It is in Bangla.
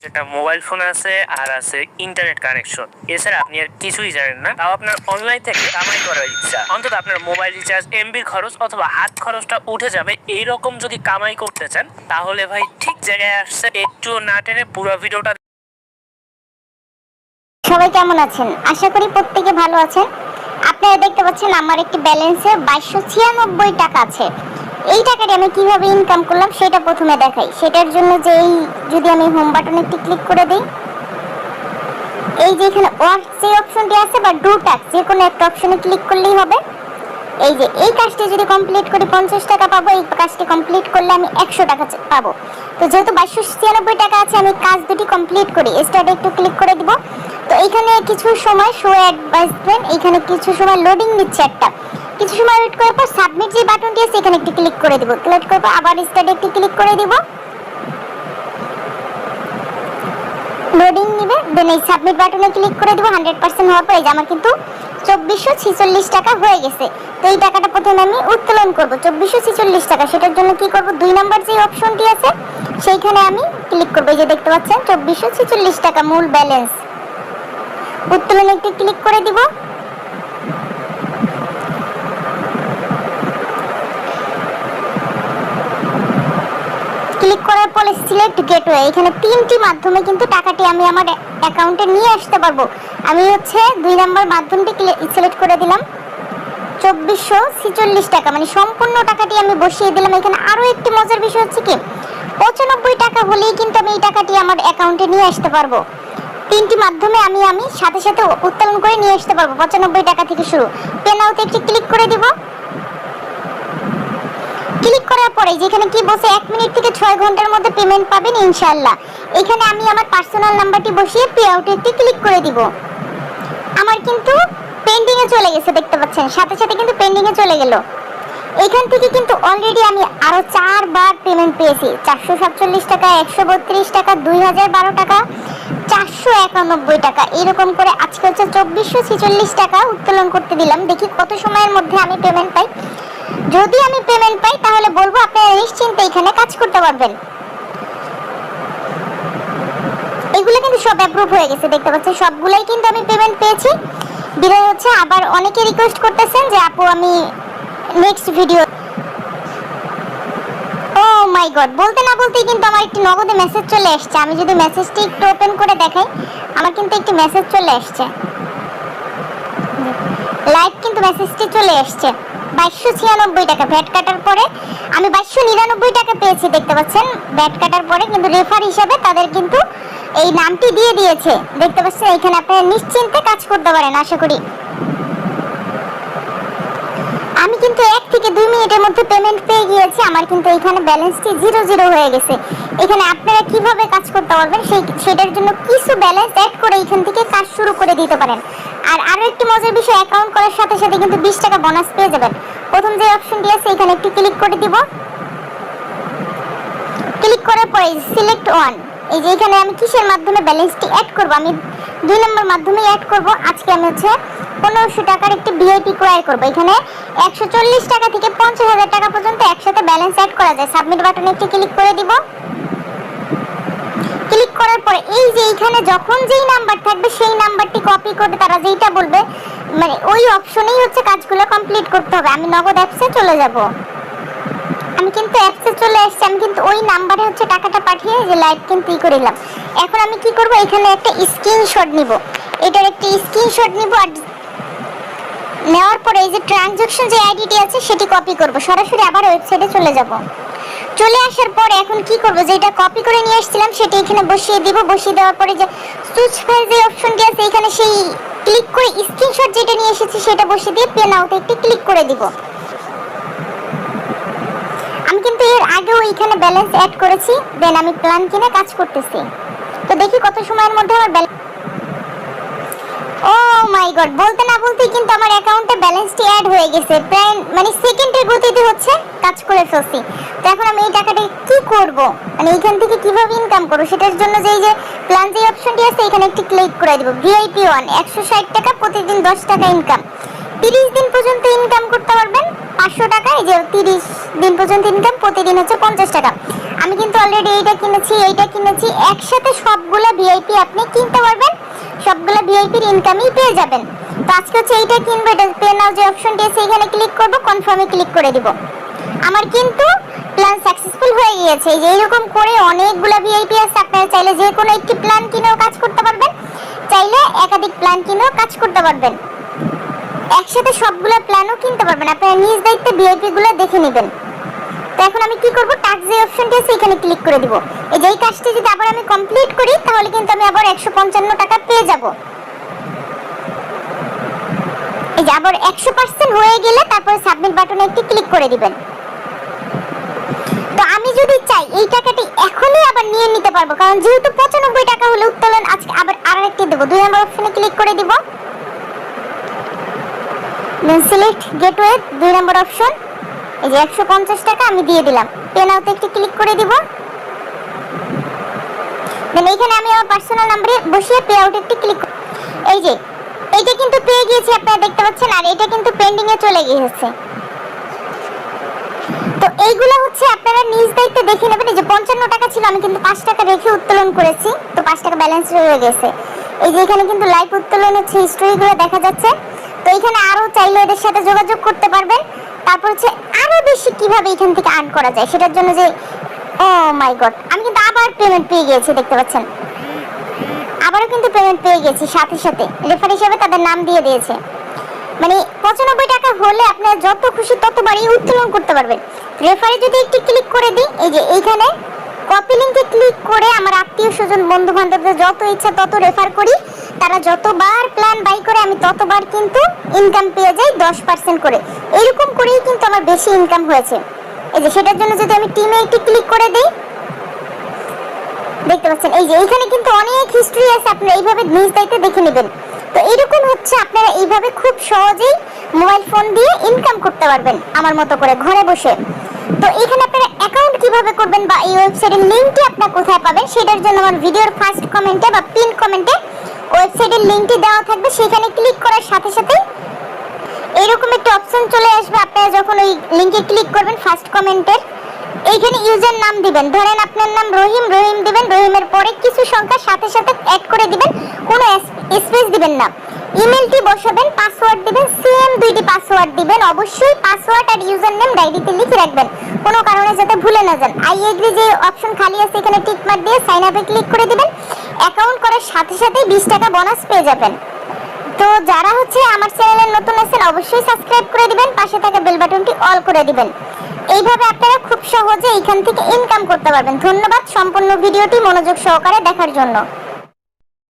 যেটা মোবাইল ফোন আছে আর আছে ইন্টারনেট কানেকশন। এছাড়া আপনি আর কিছুই জানেন না, তাও আপনার অনলাইন থেকে কামাই করার ইচ্ছা। অন্তত আপনার মোবাইল রিচার্জ, এমবি খরচ অথবা হাত খরচটা উঠে যাবে, এইরকম যদি কামাই করতে চান তাহলে ভাই ঠিক জায়গায় আসছে। একটু না টেনে পুরো ভিডিওটা। সবাই কেমন আছেন? আশা করি প্রত্যেকে ভালো আছেন। আপনারা দেখতে পাচ্ছেন আমার একটি ব্যালেন্সে 2296 টাকা আছে। এই টাকাটি আমি কিভাবে ইনকাম করলাম সেটা প্রথমে দেখাই। সেটার জন্য যদি আমি হোম বাটনে একটি ক্লিক করে দিই, এই যে এখানে ওয়াচ যে অপশনটি আছে বা ডু টাস্ক, যে কোনো একটা অপশনে ক্লিক করলেই হবে। এই যে এই কাজটি যদি কমপ্লিট করি 50 টাকা পাবো, এই কাজটি কমপ্লিট করলে আমি 100 টাকা পাবো। তো যেহেতু 2296 টাকা আছে, আমি কাজ দুটি কমপ্লিট করি। স্টার্টে একটু ক্লিক করে দিব। তো এখানে কিছু সময় শো অ্যাডভার্টাইজমেন্ট, এখানে কিছু সময় লোডিং নিচ্ছে একটা, কিছু সময় ওয়েট করার পর সাবমিট যে বাটনটি আছে এখানে একটু ক্লিক করে দিব। ক্লিক করার পর আবার স্টার্টে একটু ক্লিক করে দিব। লোডিং নিবে, দেন এই সাবমিট বাটনে ক্লিক করে দিব। 100% হওয়ার পর এই যে আমার কিন্তু 2446 টাকা হয়ে গেছে। তো এই টাকাটা প্রথমে আমি উত্তোলন করব 2446 টাকা। সেটার জন্য কি করব, 2 নাম্বার যে অপশনটি আছে সেইখানে আমি ক্লিক করব। এই যে দেখতে পাচ্ছেন 2446 টাকা মূল ব্যালেন্স। উত্তোলনে একটু ক্লিক করে দিব। ক্লিক করার পরে সিলেক্ট গেটওয়ে, এখানে 3টি মাধ্যমে কিন্তু টাকাটি আমি আমার অ্যাকাউন্টে নিয়ে আসতে পারবো। আমি 2 নাম্বার মাধ্যমটি সিলেক্ট করে দিলাম। 2446 টাকা মানে সম্পূর্ণ টাকাটি আমি বসিয়ে দিলাম। এখানে আরো একটি মজার বিষয় হচ্ছে কি, 95 টাকা হলেই কিন্তু আমি এই টাকাটি আমার অ্যাকাউন্টে নিয়ে আসতে পারবো। 3টি মাধ্যমে আমি সাথে সাথে উত্তোলন করে নিয়ে আসতে পারবো। 95 টাকা থেকে শুরু। পে নাওতে একটু ক্লিক করে দিব। ক্লিক করার পরে যেখানে কি বসে 1 মিনিট থেকে 6 ঘন্টার মধ্যে পেমেন্ট পাবেন ইনশাআল্লাহ। এখানে আমি আমার পার্সোনাল নাম্বারটি বসিয়ে পে আউটে একটু ক্লিক করে দিব। আমার কিন্তু পেন্ডিং এ চলে গেছে, দেখতে পাচ্ছেন সাথে সাথে কিন্তু পেন্ডিং এ চলে গেল। এখান থেকে কিন্তু অলরেডি আমি আরো 4 বার পেমেন্ট পেয়েছি। 447 টাকা, 132 টাকা, 2012 টাকা, 491 টাকা, এরকম করে আজকে হচ্ছে 2446 টাকা উত্তোলন করতে দিলাম। দেখি কত সময়ের মধ্যে আমি পেমেন্ট পাই। যদি আমি পেমেন্ট পাই তাহলে বলবো আপনারা নিশ্চিন্তে এখানে কাজ করতে পারবেন। এগুলো কিন্তু সব অ্যাপ্রুভ হয়ে গেছে, দেখতে পাচ্ছেন সবগুলাই কিন্তু আমি পেমেন্ট পেয়েছি। বিদায় হচ্ছে। আবার অনেকে রিকোয়েস্ট করতেছেন যে আপু আমি নেক্সট ভিডিও, ও মাই গড, বলতে না বলতেই কিন্তু আমার একটি নগদে মেসেজ চলে আসছে। আমি যদি মেসেজটি একটু ওপেন করে দেখাই, আমার কিন্তু একটি মেসেজ চলে আসছে লাইভ, কিন্তু মেসেজটি চলে আসছে 2296 টাকা। ভ্যাট কাটার পরে আমি 2299 টাকা পেয়েছি, দেখতে পাচ্ছেন ভ্যাট কাটার পরে। কিন্তু রেফার হিসাবে তাদের কিন্তু এই নামটি দিয়ে দিয়েছে, দেখতে পাচ্ছেন। এখানে আপনারা নিশ্চিন্তে কাজ করতে পারেন আশা করি। আমি কিন্তু 1 থেকে 2 মিনিটের মধ্যে পেমেন্ট পেয়ে গিয়েছি। আমার কিন্তু এখানে ব্যালেন্সটি 00 হয়ে গেছে। এখানে আপনারা কিভাবে কাজ করতে পারবেন সেটার জন্য কিছু ব্যালেন্স অ্যাড করে এখান থেকে কাজ শুরু করে দিতে পারেন। আর আরো একটি মজার বিষয়, অ্যাকাউন্ট করার সাথে সাথে কিন্তু 20 টাকা বোনাস পেয়ে যাবেন। প্রথম যে অপশনটি আছে এখানে একটু ক্লিক করে দিব। ক্লিক করার পরে সিলেক্ট ওয়ান, এই যে এখানে আমি কিসের মাধ্যমে ব্যালেন্সটি অ্যাড করব, আমি 2 নম্বর মাধ্যমে অ্যাড করব। আজকে আমি 1500 টাকার একটি ভিআইপি ক্রয় করব। এখানে 140 টাকা থেকে 50,000 টাকা পর্যন্ত একসাথে ব্যালেন্স অ্যাড করা যায়। সাবমিট বাটনে একটু ক্লিক করে দিব। ক্লিক করার পরে এই যে এখানে যখন যেই নাম্বার থাকবে সেই নাম্বারটি কপি করে তারা যেইটা বলবে মানে ওই অপশনেই কাজগুলো কমপ্লিট করতে হবে। আমি নগদ অ্যাপসে চলে যাব। আমি কিন্তু অ্যাপসে চলে এসেছি। আমি কিন্তু ওই নাম্বারে টাকাটা পাঠিয়ে যে লাইভ কিন্তু করে দিলাম। এখন আমি কি করব, এখানে একটা স্ক্রিনশট নিব। এটার একটা স্ক্রিনশট নিব। আর নেওয়ার পরে এই যে ট্রানজাকশন যে আইডিটি আছে সেটি কপি করব। সরাসরি আবার ওয়েবসাইটে চলে যাব। চলে আসার পরে এখন কি করব, যেটা কপি করে নিয়ে আসছিলাম সেটা এখানে বসিয়ে দিব। বসিয়ে দেওয়ার পরে যে সুইচ ফাইল যে অপশনটি আছে এখানে সেই ক্লিক করে স্ক্রিনশট যেটা নিয়ে এসেছি সেটা বসিয়ে দিয়ে পে নাওতে একটু ক্লিক করে দিব। আমি কিন্তু এর আগেও এখানে ব্যালেন্স অ্যাড করেছি, দেন আমি প্ল্যান কিনে কাজ করতেছি। তো দেখি কত সময়ের মধ্যে আমার ব্যালেন্স, ও মাই গড, বলতে না বলতেই কিন্তু আমার অ্যাকাউন্টে ব্যালেন্সটি অ্যাড হয়ে গেছে। প্রায় মানে সেকেন্ডের গতিতে কাজ করে ফেলছি। তো এখন আমি এই টাকাটা কি করব, মানে এখান থেকে কিভাবে ইনকাম করব সেটার জন্য যে প্ল্যান যে অপশনটি আছে এখানে একটু ক্লিক করে দিব। ভিআইপি 1 160 টাকা, প্রতিদিন 10 টাকা ইনকাম। 30 দিন পর্যন্ত ইনকাম করতে পারবেন 500 টাকা। এই যে 30 দিন পর্যন্ত ইনকাম, প্রতিদিন 50 টাকা। আমি কিন্তু অলরেডি এইটা কিনেছি একসাথে সবগুলা ভিআইপি আপনি কিনতে পারবেন, সবগুলা ভিআইপির ইনকামই পেয়ে যাবেন। তো আজকে হচ্ছে এইটা কিনবো, এটা পে নাও যে অপশনটি আছে এখানে ক্লিক করব, কনফার্মে ক্লিক করে দিব। আমার কিন্তু প্ল্যান সাকসেসফুল হয়ে গিয়েছে। এই যে এরকম করে অনেকগুলা ভিআইপি আছে, আপনারা চাইলে যে কোনো একটি প্ল্যান কিনেও কাজ করতে পারবেন, চাইলে একাধিক প্ল্যান কিনেও কাজ করতে পারবেন, একসাথে সবগুলা প্ল্যানও কিনতে পারবেন। আপনারা নিজ দায়িত্বে ভিআইপি গুলো দেখে নেবেন। তো এখন আমি কি করব, টাস্ক যে অপশনটি আছে এখানে ক্লিক করে দিব। এই যে এই কাজটি যদি আবার আমি কমপ্লিট করি তাহলে কিন্তু আমি আবার 155 টাকা পেয়ে যাব। এই যে আবার 100% হয়ে গেলে তারপর সাবমিট বাটনে একটি ক্লিক করে দিবেন। তো আমি যদি চাই এই টাকাটি এখনই আবার নিয়ে নিতে পারবো, কারণ যেহেতু 95 টাকা হলো উত্তোলন, আজকে আবার আরেকটি দেব। 2 নম্বর অপশনে ক্লিক করে দিব, দেন সিলেক্ট গেটওয়ে 2 নম্বর অপশন। এই যে 150 টাকা আমি দিয়ে দিলাম, পে নাওতে একটি ক্লিক করে দিব। দেন এখানে আমি আমার পার্সোনাল নম্বরে বসিয়ে পে আউট একটি ক্লিক। এই যে এইটা কিন্তু পেয়ে গিয়েছি, আপনারা দেখতে পাচ্ছেন, আর এটা কিন্তু পেন্ডিং এ চলে গিয়েছে। তো এইগুলা হচ্ছে আপনারা নিজ দায়িত্বে দেখে নেবেন। এই যে 55 টাকা ছিল, আমি কিন্তু 5 টাকা রেখে উত্তোলন করেছি, তো 5 টাকা ব্যালেন্স হয়ে গেছে। এই যে এখানে কিন্তু লাইভ উত্তোলন হচ্ছে হিস্ট্রিগুলো দেখা যাচ্ছে। তো এখানে আরো চাইলে এদের সাথে যোগাযোগ করতে পারবেন। তারপর হচ্ছে আরো বেশি কিভাবে এখান থেকে আর্ন করা যায় সেটার জন্য যে ও মাই গড, আমি কিন্তু আবার পেমেন্ট পেয়ে গিয়েছি, দেখতে পাচ্ছেন, আবারও কিন্তু পেমেন্ট পেয়ে গেছি। সাথে সাথে রেফার হিসেবে তাদের নাম দিয়ে দিয়েছে। মানে 95 টাকা হলে আপনারা যত খুশি ততবারই উত্তোলন করতে পারবেন। রেফারে যদি একটি ক্লিক করে দিই, এই যে এইখানে কপি লিংকে ক্লিক করে আমার আত্মীয় স্বজন বন্ধু বান্ধবদের যত ইচ্ছা তত রেফার করি, তারা যতবার প্ল্যান বাই করে আমি ততবার কিন্তু ইনকাম পেয়ে যাই 10% করে। এরকম করেই কিন্তু আমার বেশি ইনকাম হয়েছে। এই যে সেটার জন্য যদি আমি টিমে একটি ক্লিক করে দিই, দেখতে পাচ্ছেন এই যে এইখানে কিন্তু অনেক হিস্ট্রি আছে, আপনারা এইভাবে নিজ দায়িত্বে দেখে নেবেন। তো এরকম হচ্ছে আপনারা এইভাবে খুব সহজেই মোবাইল ফোন দিয়ে ইনকাম করতে পারবেন আমার মতো করে ঘরে বসে। তো এখানে আপনারা অ্যাকাউন্ট কিভাবে করবেন বা এই ওয়েবসাইটের লিংকটি আপনারা কোথায় পাবেন সেটার জন্য আমার ভিডিওর ফার্স্ট কমেন্টে বা পিন কমেন্টে ওয়েবসাইটের লিংকটি দেওয়া থাকবে। সেখানে ক্লিক করার সাথে সাথে এরকম একটা অপশন চলে আসবে। আপনারা যখন ওই লিংকে ক্লিক করবেন ফার্স্ট কমেন্টের এইখানে ইউজার নাম দিবেন, ধরেন আপনার নাম রহিম দিবেন, রহিমের পরে কিছু সংখ্যা সাথে সাথে অ্যাড করে দিবেন, কোনো স্পেস দিবেন না। ইমেলটি বসাবেন, পাসওয়ার্ড দিবেন, সেম দুইটি পাসওয়ার্ড দিবেন। অবশ্যই পাসওয়ার্ড আর ইউজার নেম ডায়েরিতে লিখে রাখবেন, কোনো কারণে যাতে ভুলে না যান। আই এগ্রি যে অপশন খালি আছে এখানে টিক মার্ক দিয়ে সাইন আপে ক্লিক করে দিবেন। অ্যাকাউন্ট করার সাথে সাথে 20 টাকা বোনাস পেয়ে যাবেন। তো যারা হচ্ছে আমার চ্যানেলে নতুন আছেন অবশ্যই সাবস্ক্রাইব করে দিবেন, পাশে থাকা বেল বাটনটি অল করে দিবেন। এইভাবে আপনারা খুব সহজে এখান থেকে ইনকাম করতে পারবেন। ধন্যবাদ সম্পূর্ণ ভিডিওটি মনোযোগ সহকারে দেখার জন্য।